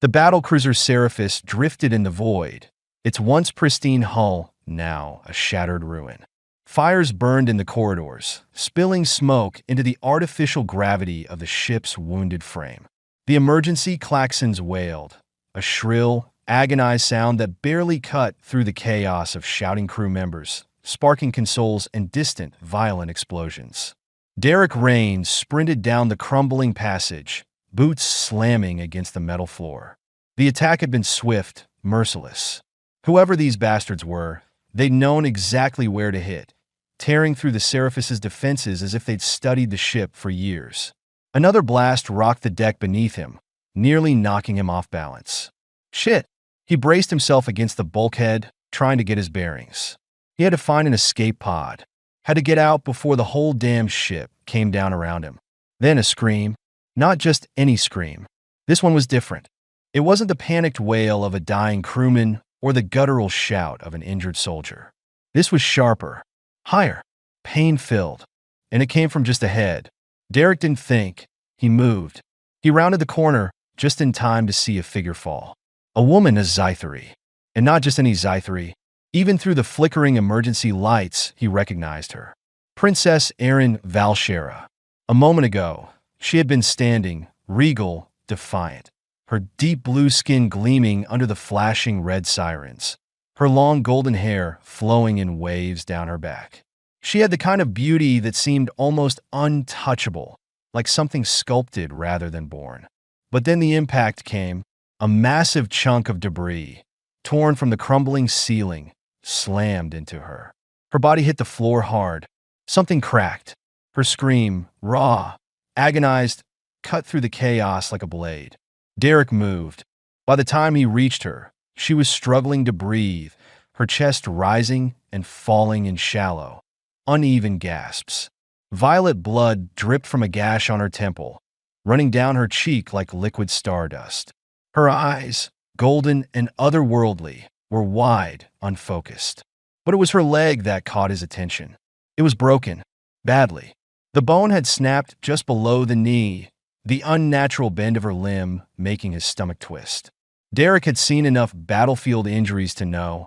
The battlecruiser Seraphis drifted in the void, its once pristine hull now a shattered ruin. Fires burned in the corridors, spilling smoke into the artificial gravity of the ship's wounded frame. The emergency klaxons wailed, a shrill, agonized sound that barely cut through the chaos of shouting crew members, sparking consoles and distant, violent explosions. Derek Raines sprinted down the crumbling passage, boots slamming against the metal floor. The attack had been swift, merciless. Whoever these bastards were, they'd known exactly where to hit, tearing through the Seraphis's defenses as if they'd studied the ship for years. Another blast rocked the deck beneath him, nearly knocking him off balance. Shit! He braced himself against the bulkhead, trying to get his bearings. He had to find an escape pod, had to get out before the whole damn ship came down around him. Then a scream. Not just any scream. This one was different. It wasn't the panicked wail of a dying crewman or the guttural shout of an injured soldier. This was sharper, higher, pain-filled, and it came from just ahead. Derek didn't think. He moved. He rounded the corner just in time to see a figure fall. A woman, a Zythari. And not just any Zythari. Even through the flickering emergency lights, he recognized her. Princess Erin Valshera. A moment ago, she had been standing, regal, defiant, her deep blue skin gleaming under the flashing red sirens, her long golden hair flowing in waves down her back. She had the kind of beauty that seemed almost untouchable, like something sculpted rather than born. But then the impact came, a massive chunk of debris, torn from the crumbling ceiling, slammed into her. Her body hit the floor hard. Something cracked. Her scream, raw, agonized, cut through the chaos like a blade. Derek moved. By the time he reached her, she was struggling to breathe, her chest rising and falling in shallow, uneven gasps. Violet blood dripped from a gash on her temple, running down her cheek like liquid stardust. Her eyes, golden and otherworldly, were wide, unfocused. But it was her leg that caught his attention. It was broken, badly. The bone had snapped just below the knee, the unnatural bend of her limb making his stomach twist. Derek had seen enough battlefield injuries to know,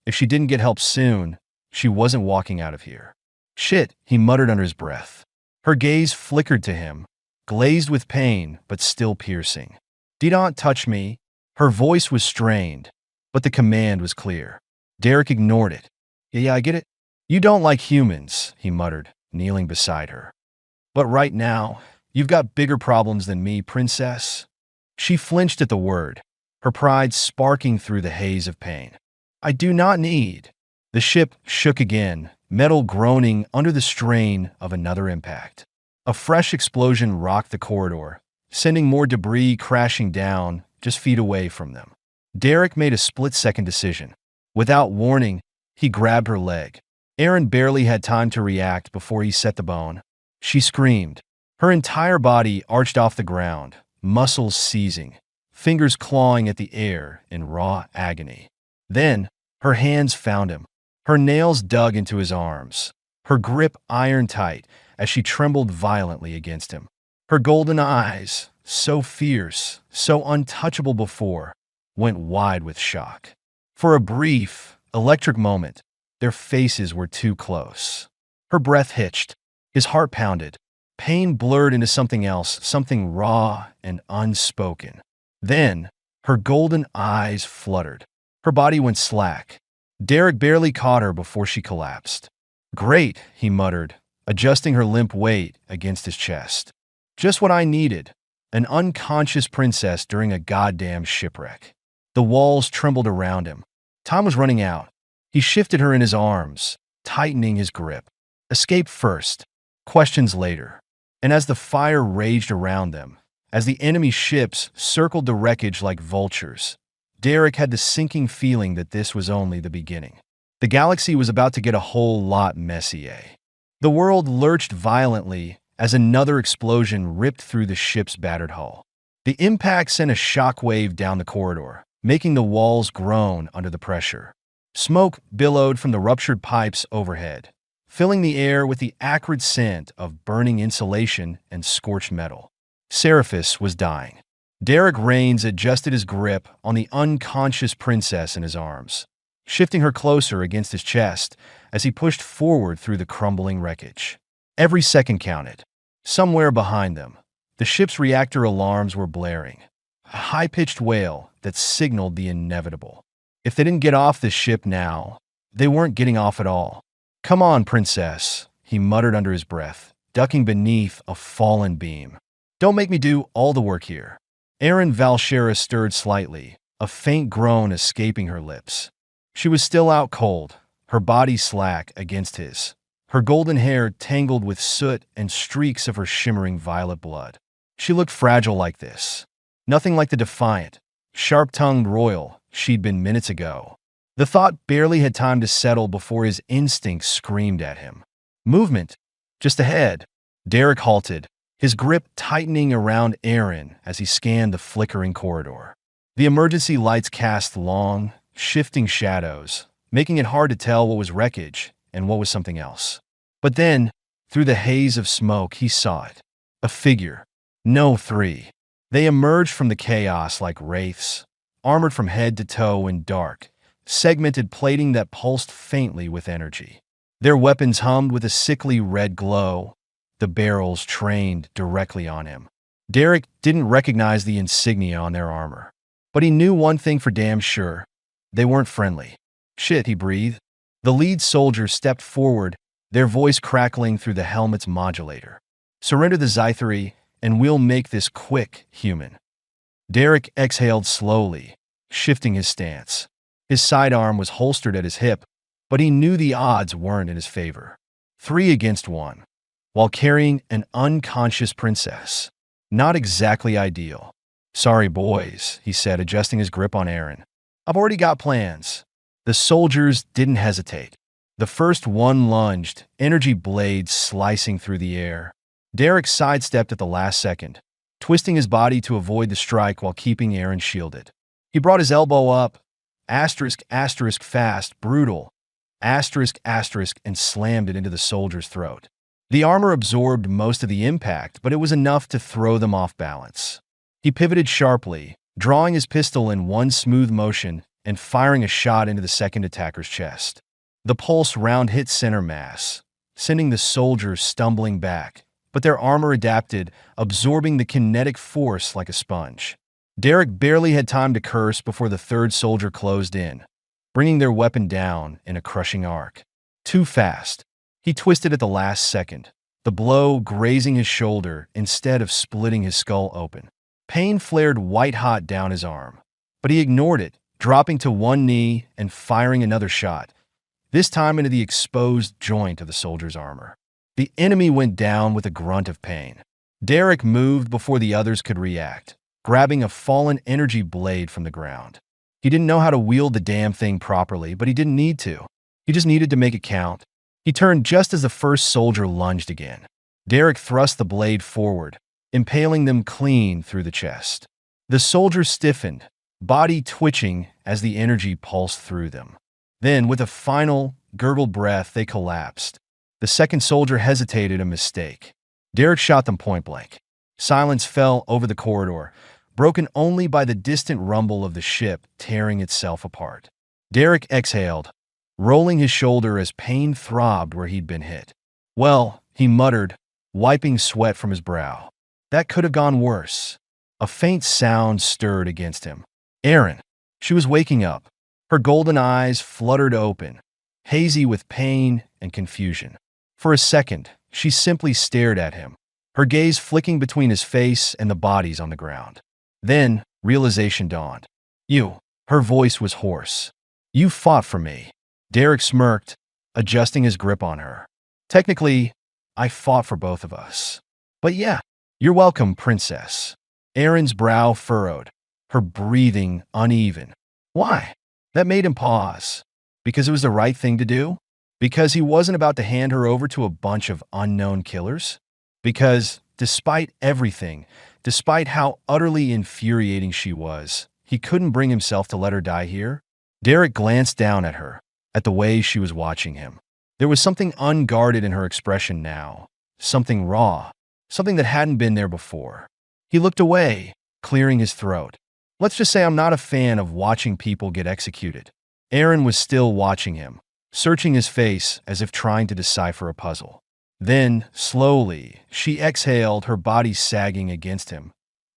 if she didn't get help soon, she wasn't walking out of here. Shit, he muttered under his breath. Her gaze flickered to him, glazed with pain but still piercing. "Don't touch me." Her voice was strained, but the command was clear. Derek ignored it. Yeah, I get it. You don't like humans, he muttered, kneeling beside her. But right now, you've got bigger problems than me, princess. She flinched at the word, her pride sparking through the haze of pain. I do not need. The ship shook again, metal groaning under the strain of another impact. A fresh explosion rocked the corridor, sending more debris crashing down just feet away from them. Derek made a split-second decision. Without warning, he grabbed her leg. Erin barely had time to react before he set the bone. She screamed. Her entire body arched off the ground, muscles seizing, fingers clawing at the air in raw agony. Then, her hands found him. Her nails dug into his arms, her grip iron-tight as she trembled violently against him. Her golden eyes, so fierce, so untouchable before, went wide with shock. For a brief, electric moment, their faces were too close. Her breath hitched, his heart pounded. Pain blurred into something else, something raw and unspoken. Then, her golden eyes fluttered. Her body went slack. Derek barely caught her before she collapsed. Great, he muttered, adjusting her limp weight against his chest. Just what I needed. An unconscious princess during a goddamn shipwreck. The walls trembled around him. Time was running out. He shifted her in his arms, tightening his grip. Escape first, questions later. And as the fire raged around them, as the enemy ships circled the wreckage like vultures, Derek had the sinking feeling that this was only the beginning. The galaxy was about to get a whole lot messier. The world lurched violently as another explosion ripped through the ship's battered hull. The impact sent a shockwave down the corridor, making the walls groan under the pressure. Smoke billowed from the ruptured pipes overhead, filling the air with the acrid scent of burning insulation and scorched metal. Seraphis was dying. Derek Raines adjusted his grip on the unconscious princess in his arms, shifting her closer against his chest as he pushed forward through the crumbling wreckage. Every second counted. Somewhere behind them, the ship's reactor alarms were blaring, a high-pitched wail that signaled the inevitable. If they didn't get off the ship now, they weren't getting off at all. "Come on, princess," he muttered under his breath, ducking beneath a fallen beam. "Don't make me do all the work here." Erin Valshera stirred slightly, a faint groan escaping her lips. She was still out cold, her body slack against his, her golden hair tangled with soot and streaks of her shimmering violet blood. She looked fragile like this. Nothing like the defiant, sharp-tongued royal she'd been minutes ago. The thought barely had time to settle before his instincts screamed at him. Movement! Just ahead. Derek halted, his grip tightening around Erin as he scanned the flickering corridor. The emergency lights cast long, shifting shadows, making it hard to tell what was wreckage and what was something else. But then, through the haze of smoke, he saw it. A figure. No, three. They emerged from the chaos like wraiths, armored from head to toe in dark, segmented plating that pulsed faintly with energy. Their weapons hummed with a sickly red glow, the barrels trained directly on him. Derek didn't recognize the insignia on their armor, but he knew one thing for damn sure. They weren't friendly. "Shit," he breathed. The lead soldier stepped forward, their voice crackling through the helmet's modulator. "Surrender the Zythery, and we'll make this quick, human." Derek exhaled slowly, shifting his stance. His sidearm was holstered at his hip, but he knew the odds weren't in his favor. 3 against 1, while carrying an unconscious princess. Not exactly ideal. "Sorry, boys," he said, adjusting his grip on Erin. "I've already got plans." The soldiers didn't hesitate. The first one lunged, energy blades slicing through the air. Derek sidestepped at the last second, twisting his body to avoid the strike while keeping Erin shielded. He brought his elbow up, fast, brutal, and slammed it into the soldier's throat. The armor absorbed most of the impact, but it was enough to throw them off balance. He pivoted sharply, drawing his pistol in one smooth motion and firing a shot into the second attacker's chest. The pulse round hit center mass, sending the soldiers stumbling back, but their armor adapted, absorbing the kinetic force like a sponge. Derek barely had time to curse before the third soldier closed in, bringing their weapon down in a crushing arc. Too fast. He twisted at the last second, the blow grazing his shoulder instead of splitting his skull open. Pain flared white-hot down his arm, but he ignored it, dropping to one knee and firing another shot, this time into the exposed joint of the soldier's armor. The enemy went down with a grunt of pain. Derek moved before the others could react, grabbing a fallen energy blade from the ground. He didn't know how to wield the damn thing properly, but he didn't need to. He just needed to make it count. He turned just as the first soldier lunged again. Derek thrust the blade forward, impaling them clean through the chest. The soldier stiffened, body twitching as the energy pulsed through them. Then, with a final, gurgled breath, they collapsed. The second soldier hesitated, a mistake. Derek shot them point blank. Silence fell over the corridor, broken only by the distant rumble of the ship tearing itself apart. Derek exhaled, rolling his shoulder as pain throbbed where he'd been hit. "Well," he muttered, wiping sweat from his brow. "That could have gone worse." A faint sound stirred against him. Erin. She was waking up. Her golden eyes fluttered open, hazy with pain and confusion. For a second, she simply stared at him, her gaze flicking between his face and the bodies on the ground. Then, realization dawned. "You." Her voice was hoarse. "You fought for me." Derek smirked, adjusting his grip on her. "Technically, I fought for both of us. But yeah, you're welcome, princess." Erin's brow furrowed, her breathing uneven. Why? That made him pause. Because it was the right thing to do? Because he wasn't about to hand her over to a bunch of unknown killers? Because, despite everything, despite how utterly infuriating she was, he couldn't bring himself to let her die here? Derek glanced down at her, at the way she was watching him. There was something unguarded in her expression now, something raw, something that hadn't been there before. He looked away, clearing his throat. Let's just say I'm not a fan of watching people get executed. Aaron was still watching him, searching his face as if trying to decipher a puzzle. Then, slowly, she exhaled, her body sagging against him.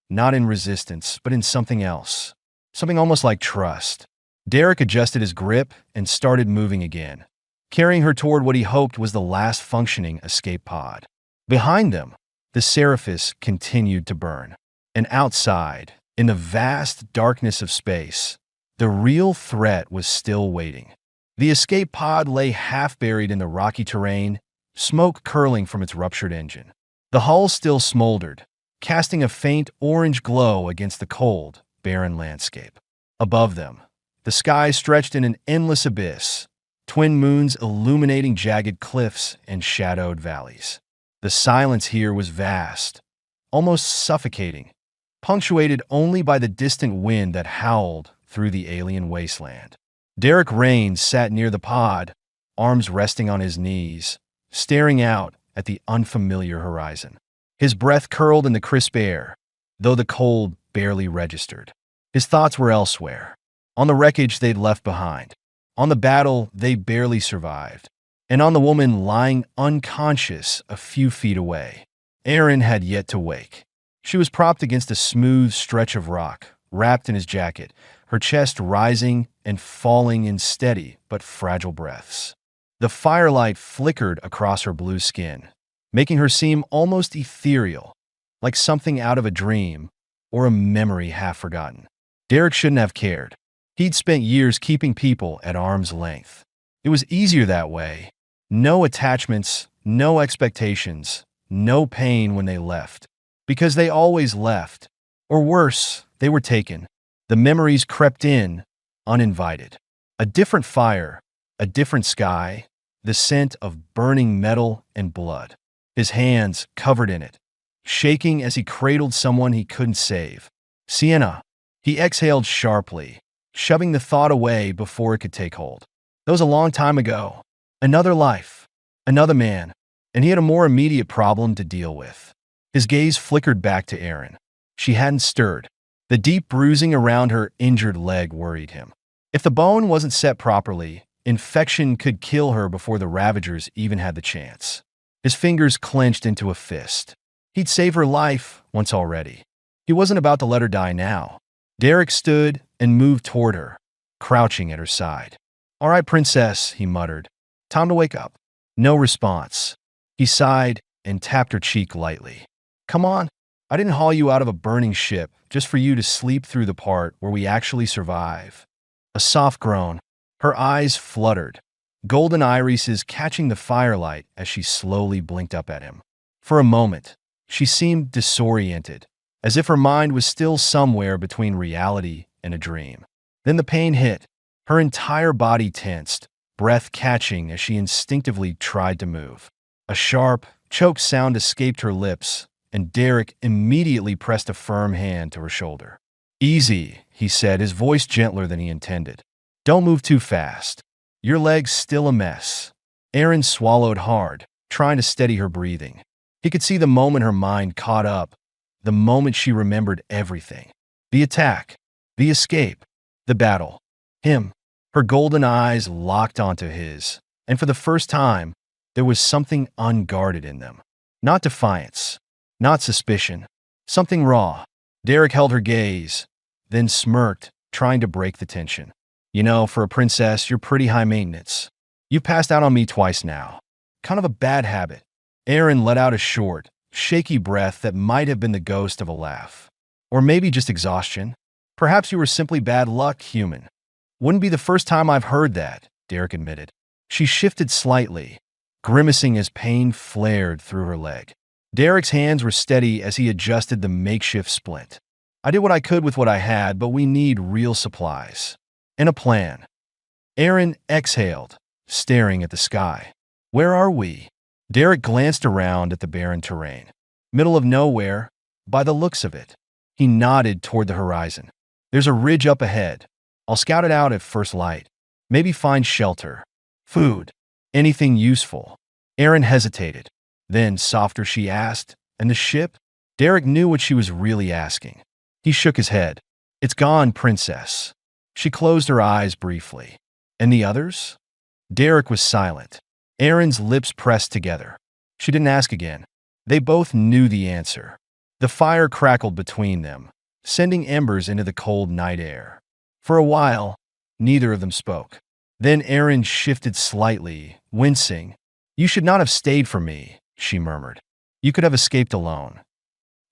Not in resistance, but in something else. Something almost like trust. Derek adjusted his grip and started moving again, carrying her toward what he hoped was the last functioning escape pod. Behind them, the Seraphis continued to burn. And outside, in the vast darkness of space, the real threat was still waiting. The escape pod lay half buried in the rocky terrain, smoke curling from its ruptured engine. The hull still smoldered, casting a faint orange glow against the cold, barren landscape. Above them, the sky stretched in an endless abyss, twin moons illuminating jagged cliffs and shadowed valleys. The silence here was vast, almost suffocating, punctuated only by the distant wind that howled through the alien wasteland. Derek Raines sat near the pod, arms resting on his knees, staring out at the unfamiliar horizon. His breath curled in the crisp air, though the cold barely registered. His thoughts were elsewhere, on the wreckage they'd left behind, on the battle they barely survived, and on the woman lying unconscious a few feet away. Aaron had yet to wake. She was propped against a smooth stretch of rock, wrapped in his jacket, her chest rising and falling in steady but fragile breaths. The firelight flickered across her blue skin, making her seem almost ethereal, like something out of a dream or a memory half forgotten. Derek shouldn't have cared. He'd spent years keeping people at arm's length. It was easier that way. No attachments, no expectations, no pain when they left. Because they always left. Or worse, they were taken. The memories crept in, uninvited. A different fire, a different sky, the scent of burning metal and blood. His hands covered in it, shaking as he cradled someone he couldn't save. Sienna. He exhaled sharply, shoving the thought away before it could take hold. That was a long time ago. Another life, another man, and he had a more immediate problem to deal with. His gaze flickered back to Aaron. She hadn't stirred. The deep bruising around her injured leg worried him. If the bone wasn't set properly, infection could kill her before the Ravagers even had the chance. His fingers clenched into a fist. He'd saved her life once already. He wasn't about to let her die now. Derek stood and moved toward her, crouching at her side. "All right, princess," he muttered. "Time to wake up." No response. He sighed and tapped her cheek lightly. "Come on. I didn't haul you out of a burning ship just for you to sleep through the part where we actually survive." A soft groan. Her eyes fluttered, golden irises catching the firelight as she slowly blinked up at him. For a moment, she seemed disoriented, as if her mind was still somewhere between reality and a dream. Then the pain hit. Her entire body tensed, breath catching as she instinctively tried to move. A sharp, choked sound escaped her lips, and Derek immediately pressed a firm hand to her shoulder. "Easy," he said, his voice gentler than he intended. "Don't move too fast. Your leg's still a mess." Aaron swallowed hard, trying to steady her breathing. He could see the moment her mind caught up, the moment she remembered everything. The attack, the escape, the battle. Him. Her golden eyes locked onto his, and for the first time, there was something unguarded in them. Not defiance, not suspicion, something raw. Derek held her gaze, then smirked, trying to break the tension. "You know, for a princess, you're pretty high maintenance. You've passed out on me twice now. Kind of a bad habit." Aaron let out a short, shaky breath that might have been the ghost of a laugh. "Or maybe just exhaustion. Perhaps you were simply bad luck, human." "Wouldn't be the first time I've heard that," Derek admitted. She shifted slightly, grimacing as pain flared through her leg. Derek's hands were steady as he adjusted the makeshift splint. "I did what I could with what I had, but we need real supplies. And a plan." Aaron exhaled, staring at the sky. "Where are we?" Derek glanced around at the barren terrain. "Middle of nowhere, by the looks of it." He nodded toward the horizon. "There's a ridge up ahead. I'll scout it out at first light. Maybe find shelter, food, anything useful." Aaron hesitated. Then, softer, she asked, "And the ship?" Derek knew what she was really asking. He shook his head. It's gone, princess. She closed her eyes briefly. And the others? Derek was silent. Aaron's lips pressed together. She didn't ask again. They both knew the answer. The fire crackled between them, sending embers into the cold night air. For a while, neither of them spoke. Then Aaron shifted slightly, wincing. You should not have stayed for me, she murmured. You could have escaped alone.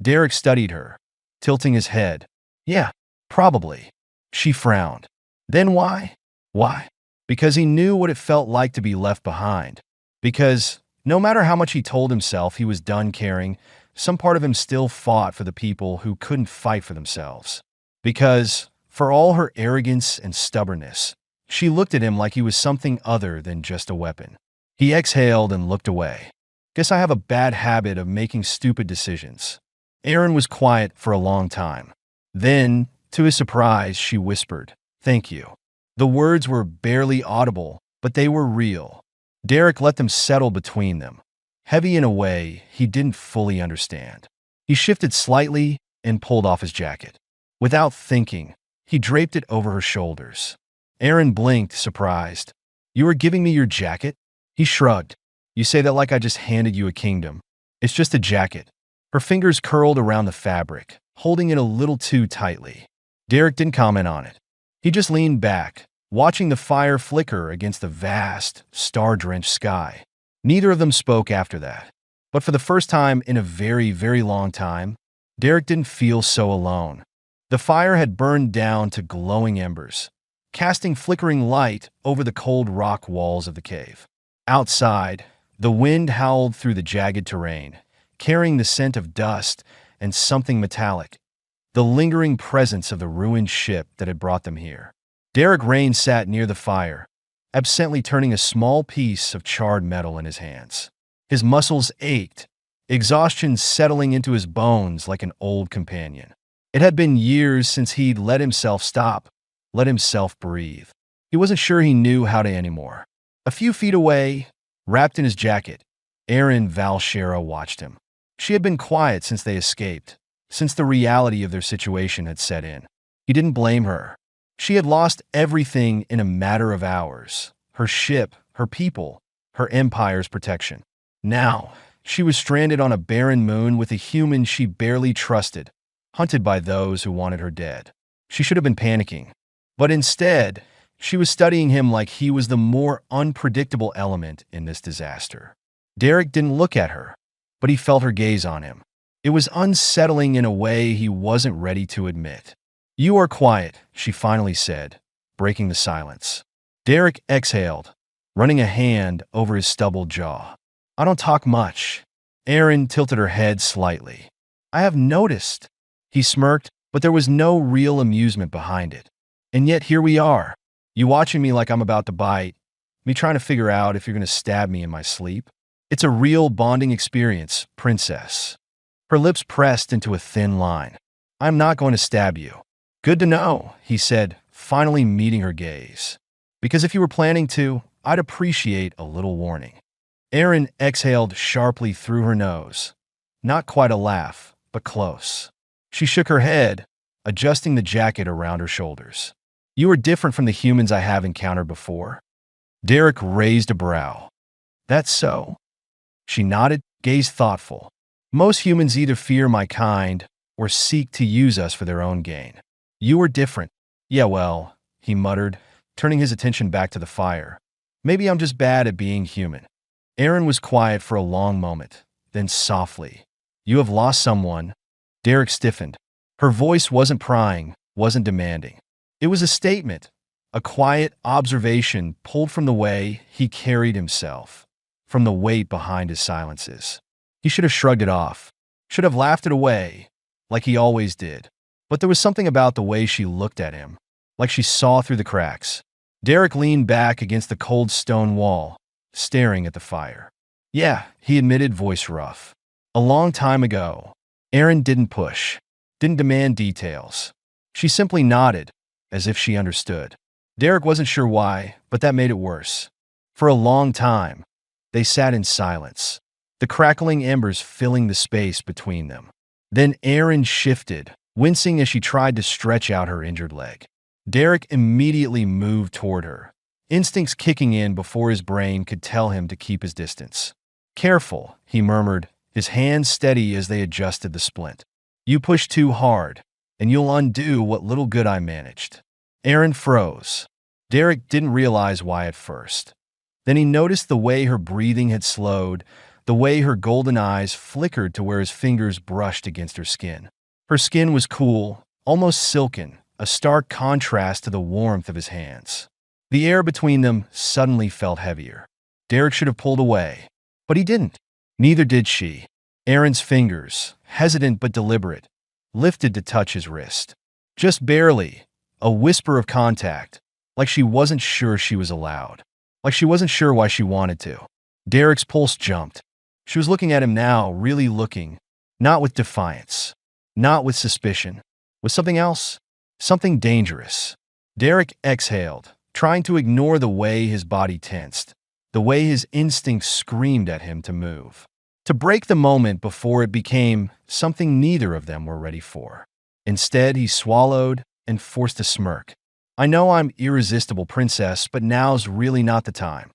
Derek studied her, tilting his head. Yeah, probably. She frowned. Then why? Why? Because he knew what it felt like to be left behind. Because, no matter how much he told himself he was done caring, some part of him still fought for the people who couldn't fight for themselves. Because, for all her arrogance and stubbornness, she looked at him like he was something other than just a weapon. He exhaled and looked away. Guess I have a bad habit of making stupid decisions. Aaron was quiet for a long time. Then, to his surprise, she whispered, "Thank you." The words were barely audible, but they were real. Derek let them settle between them, heavy in a way he didn't fully understand. He shifted slightly and pulled off his jacket. Without thinking, he draped it over her shoulders. Aaron blinked, surprised. You were giving me your jacket? He shrugged. You say that like I just handed you a kingdom. It's just a jacket. Her fingers curled around the fabric, holding it a little too tightly. Derek didn't comment on it. He just leaned back, watching the fire flicker against the vast, star-drenched sky. Neither of them spoke after that. But for the first time in a very, very long time, Derek didn't feel so alone. The fire had burned down to glowing embers, casting flickering light over the cold rock walls of the cave. Outside, the wind howled through the jagged terrain, carrying the scent of dust and something metallic, the lingering presence of the ruined ship that had brought them here. Derek Rain sat near the fire, absently turning a small piece of charred metal in his hands. His muscles ached, exhaustion settling into his bones like an old companion. It had been years since he'd let himself stop, let himself breathe. He wasn't sure he knew how to anymore. A few feet away, wrapped in his jacket, Aaron Valshera watched him. She had been quiet since they escaped, since the reality of their situation had set in. He didn't blame her. She had lost everything in a matter of hours. Her ship, her people, her empire's protection. Now, she was stranded on a barren moon with a human she barely trusted, hunted by those who wanted her dead. She should have been panicking. But instead, she was studying him like he was the more unpredictable element in this disaster. Derek didn't look at her, but he felt her gaze on him. It was unsettling in a way he wasn't ready to admit. You are quiet, she finally said, breaking the silence. Derek exhaled, running a hand over his stubbled jaw. I don't talk much. Aaron tilted her head slightly. I have noticed. He smirked, but there was no real amusement behind it. And yet here we are. You watching me like I'm about to bite, me trying to figure out if you're going to stab me in my sleep. It's a real bonding experience, princess. Her lips pressed into a thin line. I'm not going to stab you. Good to know, he said, finally meeting her gaze. Because if you were planning to, I'd appreciate a little warning. Aaron exhaled sharply through her nose. Not quite a laugh, but close. She shook her head, adjusting the jacket around her shoulders. You are different from the humans I have encountered before. Derek raised a brow. That's so? She nodded, gaze thoughtful. Most humans either fear my kind or seek to use us for their own gain. You are different. Yeah, well, he muttered, turning his attention back to the fire. Maybe I'm just bad at being human. Aaron was quiet for a long moment, then softly. You have lost someone. Derek stiffened. Her voice wasn't prying, wasn't demanding. It was a statement, a quiet observation pulled from the way he carried himself, from the weight behind his silences. He should have shrugged it off, should have laughed it away, like he always did. But there was something about the way she looked at him, like she saw through the cracks. Derek leaned back against the cold stone wall, staring at the fire. Yeah, he admitted, voice rough. A long time ago. Aaron didn't push, didn't demand details. She simply nodded, as if she understood. Derek wasn't sure why, but that made it worse. For a long time, they sat in silence, the crackling embers filling the space between them. Then Aaron shifted, wincing as she tried to stretch out her injured leg. Derek immediately moved toward her, instincts kicking in before his brain could tell him to keep his distance. "Careful," he murmured, his hands steady as they adjusted the splint. "You push too hard, and you'll undo what little good I managed." Erin froze. Derek didn't realize why at first. Then he noticed the way her breathing had slowed, the way her golden eyes flickered to where his fingers brushed against her skin. Her skin was cool, almost silken, a stark contrast to the warmth of his hands. The air between them suddenly felt heavier. Derek should have pulled away, but he didn't. Neither did she. Erin's fingers, hesitant but deliberate, lifted to touch his wrist. Just barely, a whisper of contact, like she wasn't sure she was allowed, like she wasn't sure why she wanted to. Derek's pulse jumped. She was looking at him now, really looking, not with defiance, not with suspicion, with something else, something dangerous. Derek exhaled, trying to ignore the way his body tensed, the way his instincts screamed at him to move, to break the moment before it became something neither of them were ready for. Instead, he swallowed and forced a smirk. "I know I'm irresistible, princess, but now's really not the time."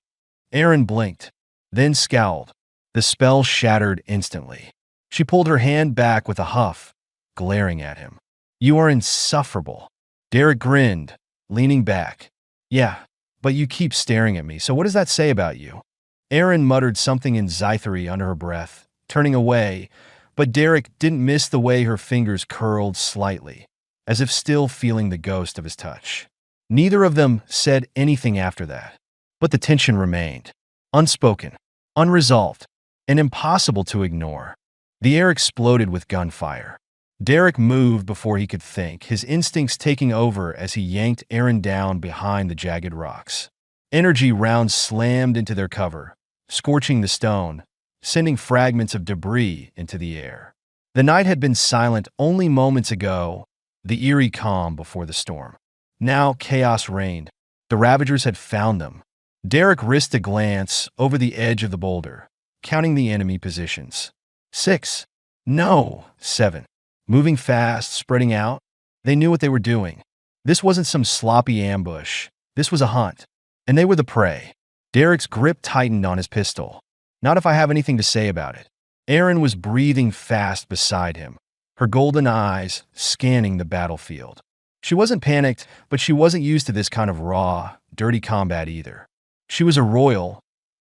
Erin blinked, then scowled. The spell shattered instantly. She pulled her hand back with a huff, glaring at him. "You are insufferable." Derek grinned, leaning back. "Yeah, but you keep staring at me, so what does that say about you?" Erin muttered something in Zythery under her breath, turning away, but Derek didn't miss the way her fingers curled slightly, as if still feeling the ghost of his touch. Neither of them said anything after that, but the tension remained, unspoken, unresolved, and impossible to ignore. The air exploded with gunfire. Derek moved before he could think, his instincts taking over as he yanked Erin down behind the jagged rocks. Energy rounds slammed into their cover, scorching the stone, sending fragments of debris into the air. The night had been silent only moments ago, the eerie calm before the storm. Now chaos reigned. The Ravagers had found them. Derek risked a glance over the edge of the boulder, counting the enemy positions. 6. No, 7. Moving fast, spreading out. They knew what they were doing. This wasn't some sloppy ambush. This was a hunt. And they were the prey. Derek's grip tightened on his pistol. "Not if I have anything to say about it." Erin was breathing fast beside him, her golden eyes scanning the battlefield. She wasn't panicked, but she wasn't used to this kind of raw, dirty combat either. She was a royal,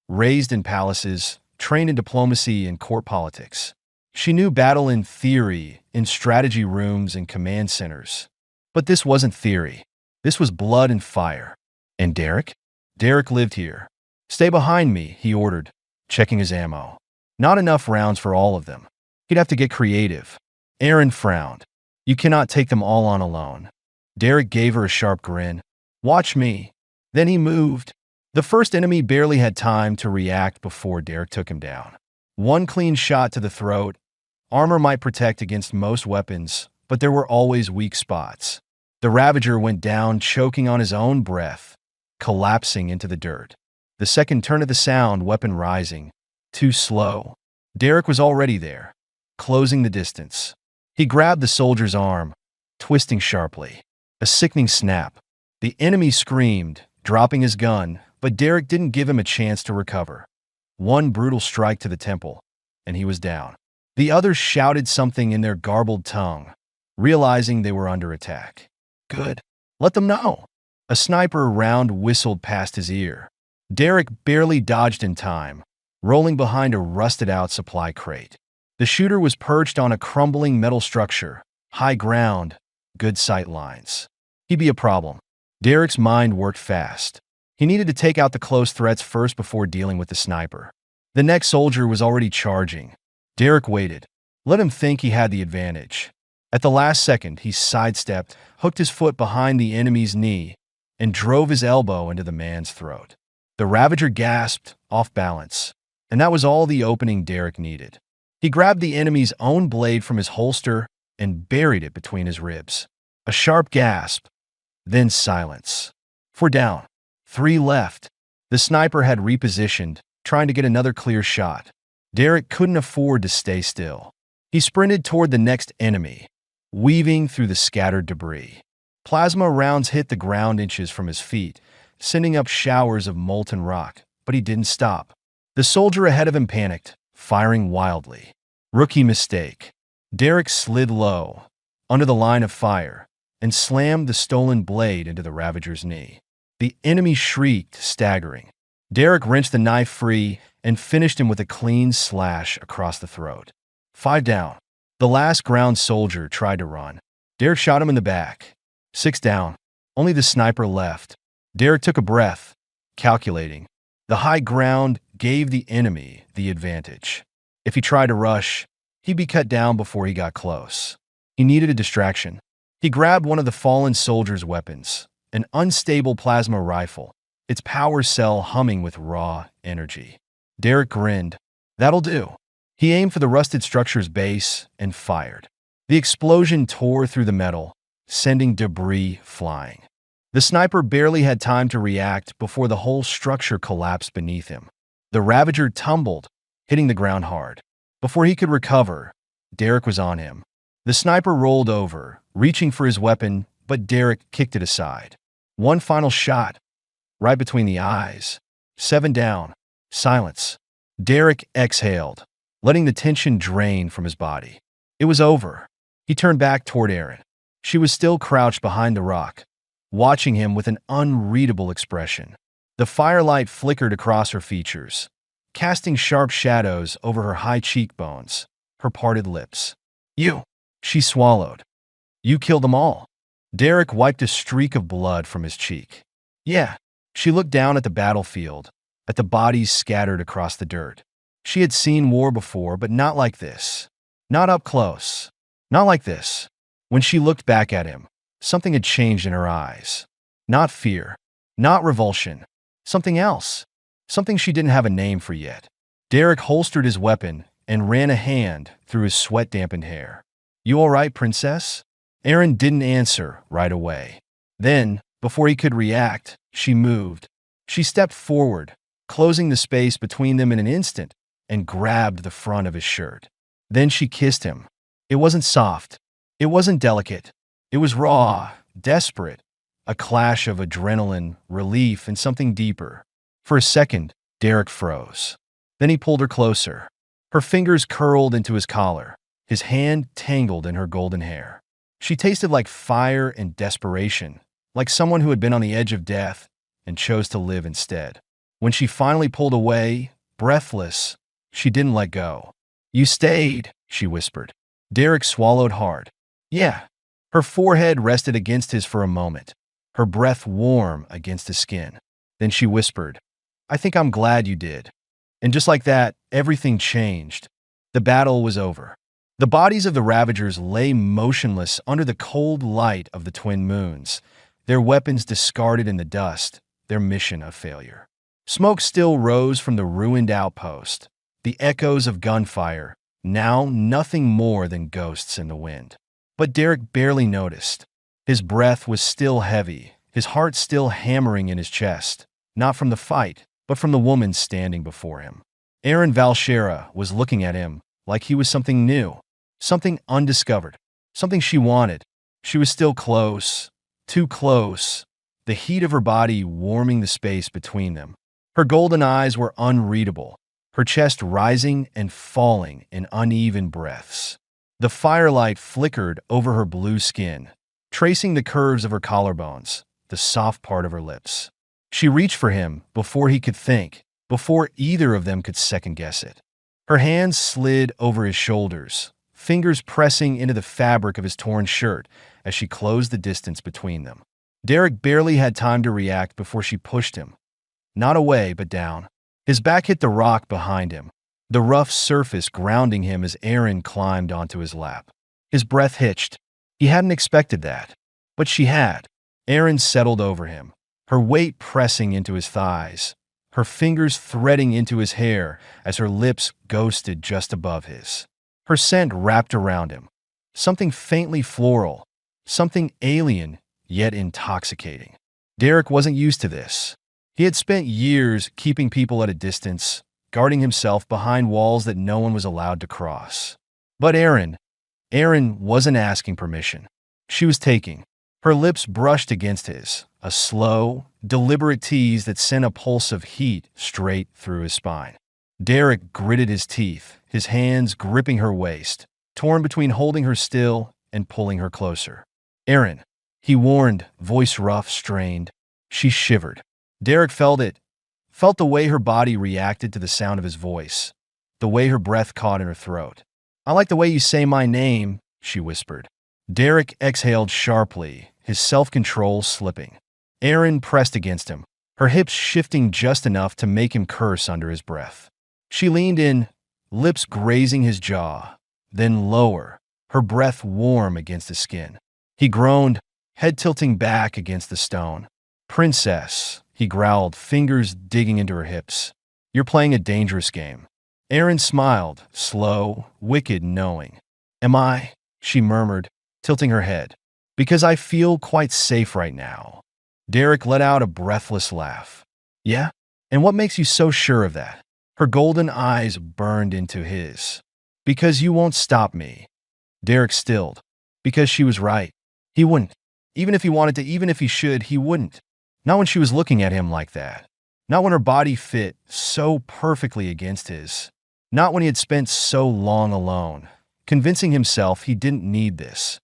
raised in palaces, trained in diplomacy and court politics. She knew battle in theory, in strategy rooms and command centers. But this wasn't theory. This was blood and fire. And Derek? Derek lived here. "Stay behind me," he ordered, checking his ammo. Not enough rounds for all of them. He'd have to get creative. Erin frowned. "You cannot take them all on alone." Derek gave her a sharp grin. "Watch me." Then he moved. The first enemy barely had time to react before Derek took him down. One clean shot to the throat. Armor might protect against most weapons, but there were always weak spots. The Ravager went down, choking on his own breath, collapsing into the dirt. The second turn of the sound, weapon rising. Too slow. Derek was already there, closing the distance. He grabbed the soldier's arm, twisting sharply. A sickening snap. The enemy screamed, dropping his gun, but Derek didn't give him a chance to recover. One brutal strike to the temple, and he was down. The others shouted something in their garbled tongue, realizing they were under attack. "Good. Let them know." A sniper round whistled past his ear. Derek barely dodged in time, rolling behind a rusted-out supply crate. The shooter was perched on a crumbling metal structure, high ground, good sight lines. He'd be a problem. Derek's mind worked fast. He needed to take out the close threats first before dealing with the sniper. The next soldier was already charging. Derek waited. Let him think he had the advantage. At the last second, he sidestepped, hooked his foot behind the enemy's knee, and drove his elbow into the man's throat. The Ravager gasped, off balance, and that was all the opening Derek needed. He grabbed the enemy's own blade from his holster and buried it between his ribs. A sharp gasp, then silence. 4 down. 3 left. The sniper had repositioned, trying to get another clear shot. Derek couldn't afford to stay still. He sprinted toward the next enemy, weaving through the scattered debris. Plasma rounds hit the ground inches from his feet, sending up showers of molten rock, but he didn't stop. The soldier ahead of him panicked, firing wildly. Rookie mistake. Derek slid low, under the line of fire, and slammed the stolen blade into the Ravager's knee. The enemy shrieked, staggering. Derek wrenched the knife free and finished him with a clean slash across the throat. 5 down. The last ground soldier tried to run. Derek shot him in the back. 6 down. Only the sniper left. Derek took a breath, calculating. The high ground gave the enemy the advantage. If he tried to rush, he'd be cut down before he got close. He needed a distraction. He grabbed one of the fallen soldier's weapons, an unstable plasma rifle, its power cell humming with raw energy. Derek grinned. That'll do. He aimed for the rusted structure's base and fired. The explosion tore through the metal, sending debris flying. The sniper barely had time to react before the whole structure collapsed beneath him. The Ravager tumbled, hitting the ground hard. Before he could recover, Derek was on him. The sniper rolled over, reaching for his weapon, but Derek kicked it aside. One final shot, right between the eyes. 7 down. Silence. Derek exhaled, letting the tension drain from his body. It was over. He turned back toward Erin. She was still crouched behind the rock, watching him with an unreadable expression. The firelight flickered across her features, casting sharp shadows over her high cheekbones, her parted lips. You, she swallowed. You killed them all. Derek wiped a streak of blood from his cheek. Yeah. She looked down at the battlefield, at the bodies scattered across the dirt. She had seen war before, but not like this. Not up close. Not like this. When she looked back at him, something had changed in her eyes. Not fear. Not revulsion. Something else. Something she didn't have a name for yet. Derek holstered his weapon and ran a hand through his sweat-dampened hair. You all right, princess? Erin didn't answer right away. Then, before he could react, she moved. She stepped forward, closing the space between them in an instant, and grabbed the front of his shirt. Then she kissed him. It wasn't soft. It wasn't delicate. It was raw, desperate, a clash of adrenaline, relief, and something deeper. For a second, Derek froze. Then he pulled her closer. Her fingers curled into his collar, his hand tangled in her golden hair. She tasted like fire and desperation, like someone who had been on the edge of death and chose to live instead. When she finally pulled away, breathless, she didn't let go. You stayed, she whispered. Derek swallowed hard. Yeah. Her forehead rested against his for a moment, her breath warm against his skin. Then she whispered, I think I'm glad you did. And just like that, everything changed. The battle was over. The bodies of the Ravagers lay motionless under the cold light of the twin moons, their weapons discarded in the dust, their mission a failure. Smoke still rose from the ruined outpost, the echoes of gunfire, now nothing more than ghosts in the wind. But Derek barely noticed. His breath was still heavy, his heart still hammering in his chest, not from the fight, but from the woman standing before him. Erin Valshera was looking at him like he was something new, something undiscovered, something she wanted. She was still close, too close, the heat of her body warming the space between them. Her golden eyes were unreadable, her chest rising and falling in uneven breaths. The firelight flickered over her blue skin, tracing the curves of her collarbones, the soft part of her lips. She reached for him before he could think, before either of them could second-guess it. Her hands slid over his shoulders, fingers pressing into the fabric of his torn shirt as she closed the distance between them. Derek barely had time to react before she pushed him. Not away, but down. His back hit the rock behind him, the rough surface grounding him as Erin climbed onto his lap. His breath hitched. He hadn't expected that. But she had. Erin settled over him, her weight pressing into his thighs, her fingers threading into his hair as her lips ghosted just above his. Her scent wrapped around him, something faintly floral, something alien yet intoxicating. Derek wasn't used to this. He had spent years keeping people at a distance, guarding himself behind walls that no one was allowed to cross. But Erin, Erin wasn't asking permission. She was taking. Her lips brushed against his, a slow, deliberate tease that sent a pulse of heat straight through his spine. Derek gritted his teeth, his hands gripping her waist, torn between holding her still and pulling her closer. Erin, he warned, voice rough, strained. She shivered. Derek felt it, felt the way her body reacted to the sound of his voice, the way her breath caught in her throat. I like the way you say my name, she whispered. Derek exhaled sharply, his self-control slipping. Erin pressed against him, her hips shifting just enough to make him curse under his breath. She leaned in, lips grazing his jaw, then lower, her breath warm against his skin. He groaned, head tilting back against the stone. Princess, he growled, fingers digging into her hips. You're playing a dangerous game. Erin smiled, slow, wicked, knowing. Am I? She murmured, tilting her head. Because I feel quite safe right now. Derek let out a breathless laugh. Yeah? And what makes you so sure of that? Her golden eyes burned into his. Because you won't stop me. Derek stilled. Because she was right. He wouldn't. Even if he wanted to, even if he should, he wouldn't. Not when she was looking at him like that. Not when her body fit so perfectly against his. Not when he had spent so long alone, convincing himself he didn't need this,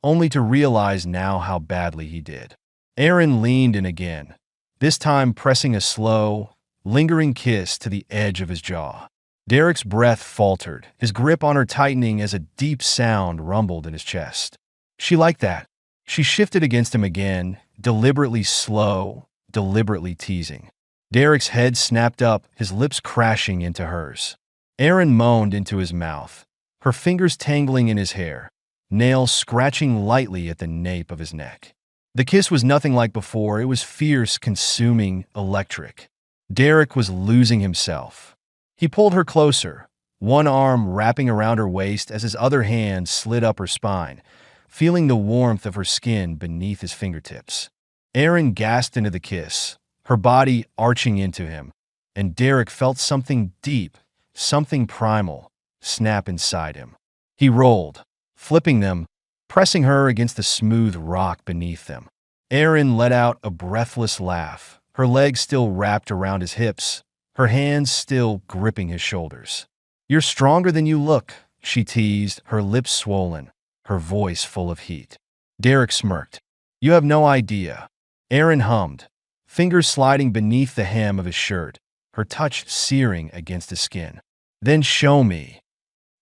only to realize now how badly he did. Erin leaned in again, this time pressing a slow, lingering kiss to the edge of his jaw. Derek's breath faltered, his grip on her tightening as a deep sound rumbled in his chest. She liked that. She shifted against him again, deliberately slow, deliberately teasing. Derek's head snapped up, his lips crashing into hers. Erin moaned into his mouth, her fingers tangling in his hair, nails scratching lightly at the nape of his neck. The kiss was nothing like before. It was fierce, consuming, electric. Derek was losing himself. He pulled her closer, one arm wrapping around her waist as his other hand slid up her spine, feeling the warmth of her skin beneath his fingertips. Erin gasped into the kiss, her body arching into him, and Derek felt something deep, something primal, snap inside him. He rolled, flipping them, pressing her against the smooth rock beneath them. Erin let out a breathless laugh, her legs still wrapped around his hips, her hands still gripping his shoulders. You're stronger than you look, she teased, her lips swollen, her voice full of heat. Derek smirked. You have no idea. Erin hummed, fingers sliding beneath the hem of his shirt, her touch searing against his skin. Then show me.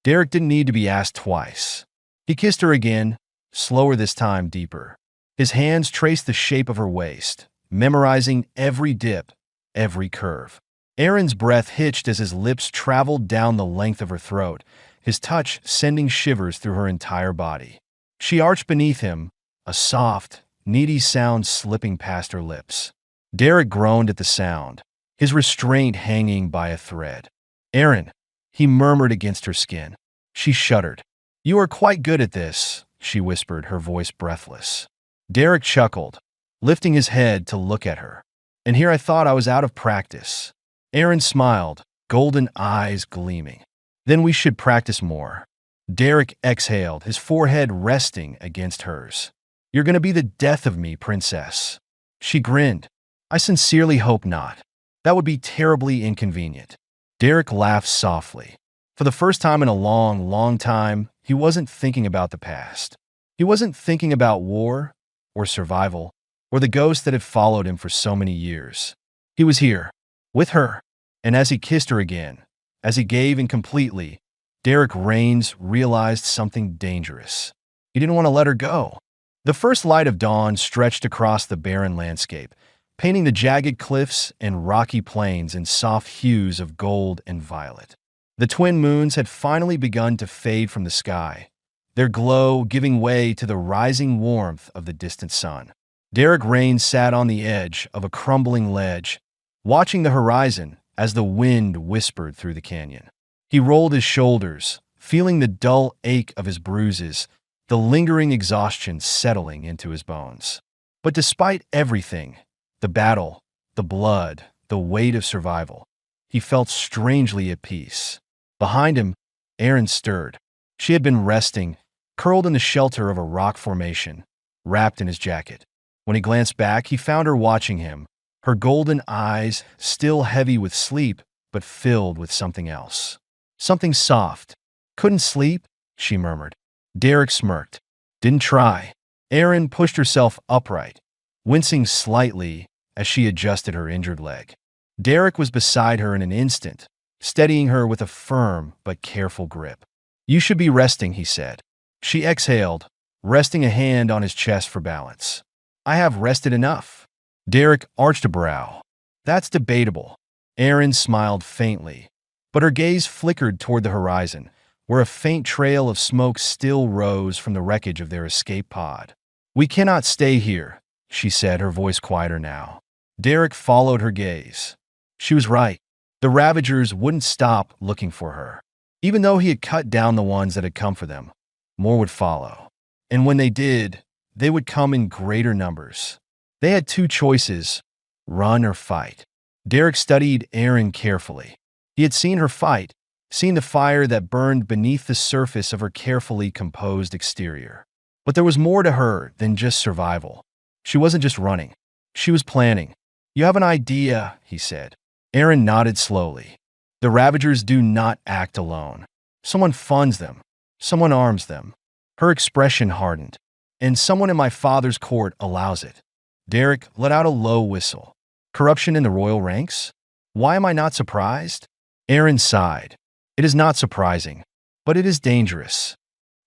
Derek didn't need to be asked twice. He kissed her again, slower this time, deeper. His hands traced the shape of her waist, memorizing every dip, every curve. Erin's breath hitched as his lips traveled down the length of her throat, his touch sending shivers through her entire body. She arched beneath him, a soft, needy sound slipping past her lips. Derek groaned at the sound, his restraint hanging by a thread. Erin, he murmured against her skin. She shuddered. You are quite good at this, she whispered, her voice breathless. Derek chuckled, lifting his head to look at her. And here I thought I was out of practice. Erin smiled, golden eyes gleaming. Then we should practice more. Derek exhaled, his forehead resting against hers. You're going to be the death of me, princess. She grinned. I sincerely hope not. That would be terribly inconvenient. Derek laughed softly. For the first time in a long, long time, he wasn't thinking about the past. He wasn't thinking about war, or survival, or the ghost that had followed him for so many years. He was here, with her, and as he kissed her again, as he gave in completely, Derek Raines realized something dangerous. He didn't want to let her go. The first light of dawn stretched across the barren landscape, painting the jagged cliffs and rocky plains in soft hues of gold and violet. The twin moons had finally begun to fade from the sky, their glow giving way to the rising warmth of the distant sun. Derek Raines sat on the edge of a crumbling ledge, watching the horizon as the wind whispered through the canyon. He rolled his shoulders, feeling the dull ache of his bruises, the lingering exhaustion settling into his bones. But despite everything, the battle, the blood, the weight of survival, he felt strangely at peace. Behind him, Erin stirred. She had been resting, curled in the shelter of a rock formation, wrapped in his jacket. When he glanced back, he found her watching him, her golden eyes still heavy with sleep, but filled with something else. Something soft. Couldn't sleep? She murmured. Derek smirked. Didn't try. Erin pushed herself upright, wincing slightly as she adjusted her injured leg. Derek was beside her in an instant, steadying her with a firm but careful grip. You should be resting, he said. She exhaled, resting a hand on his chest for balance. I have rested enough. Derek arched a brow. That's debatable. Erin smiled faintly, but her gaze flickered toward the horizon, where a faint trail of smoke still rose from the wreckage of their escape pod. We cannot stay here, she said, her voice quieter now. Derek followed her gaze. She was right. The Ravagers wouldn't stop looking for her. Even though he had cut down the ones that had come for them, more would follow. And when they did, they would come in greater numbers. They had two choices, run or fight. Derek studied Erin carefully. He had seen her fight, seen the fire that burned beneath the surface of her carefully composed exterior. But there was more to her than just survival. She wasn't just running. She was planning. You have an idea, he said. Erin nodded slowly. The Ravagers do not act alone. Someone funds them. Someone arms them. Her expression hardened. And someone in my father's court allows it. Derek let out a low whistle. Corruption in the royal ranks? Why am I not surprised? Erin sighed. It is not surprising, but it is dangerous.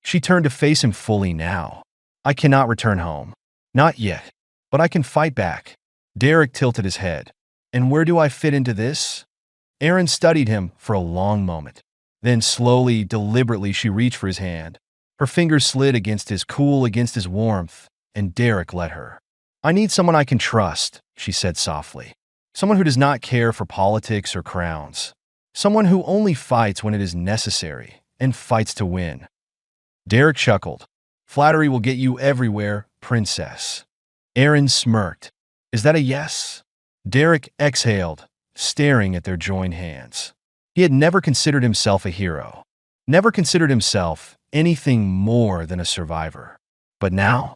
She turned to face him fully now. I cannot return home. Not yet, but I can fight back. Derek tilted his head. And where do I fit into this? Erin studied him for a long moment. Then slowly, deliberately, she reached for his hand. Her fingers slid against his cool, against his warmth, and Derek let her. I need someone I can trust, she said softly. Someone who does not care for politics or crowns. Someone who only fights when it is necessary and fights to win. Derek chuckled. Flattery will get you everywhere, princess. Erin smirked. Is that a yes? Derek exhaled, staring at their joined hands. He had never considered himself a hero. Never considered himself anything more than a survivor. But now,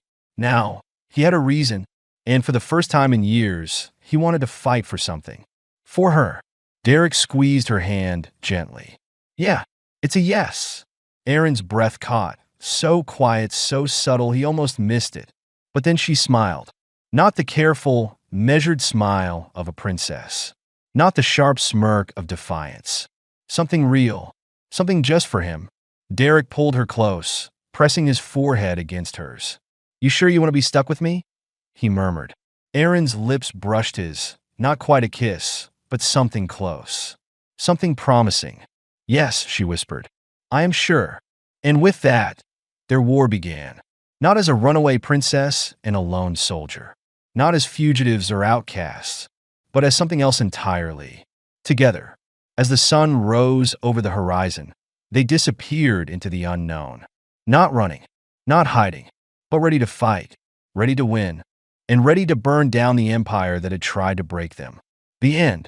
he had a reason, and for the first time in years, he wanted to fight for something. For her. Derek squeezed her hand gently. Yeah, it's a yes. Erin's breath caught, so quiet, so subtle, he almost missed it. But then she smiled. Not the careful, measured smile of a princess. Not the sharp smirk of defiance. Something real. Something just for him. Derek pulled her close, pressing his forehead against hers. You sure you want to be stuck with me? He murmured. Erin's lips brushed his, not quite a kiss, but something close. Something promising. Yes, she whispered. I am sure. And with that, their war began. Not as a runaway princess and a lone soldier. Not as fugitives or outcasts, but as something else entirely. Together, as the sun rose over the horizon, they disappeared into the unknown. Not running, not hiding, but ready to fight, ready to win, and ready to burn down the empire that had tried to break them. The end.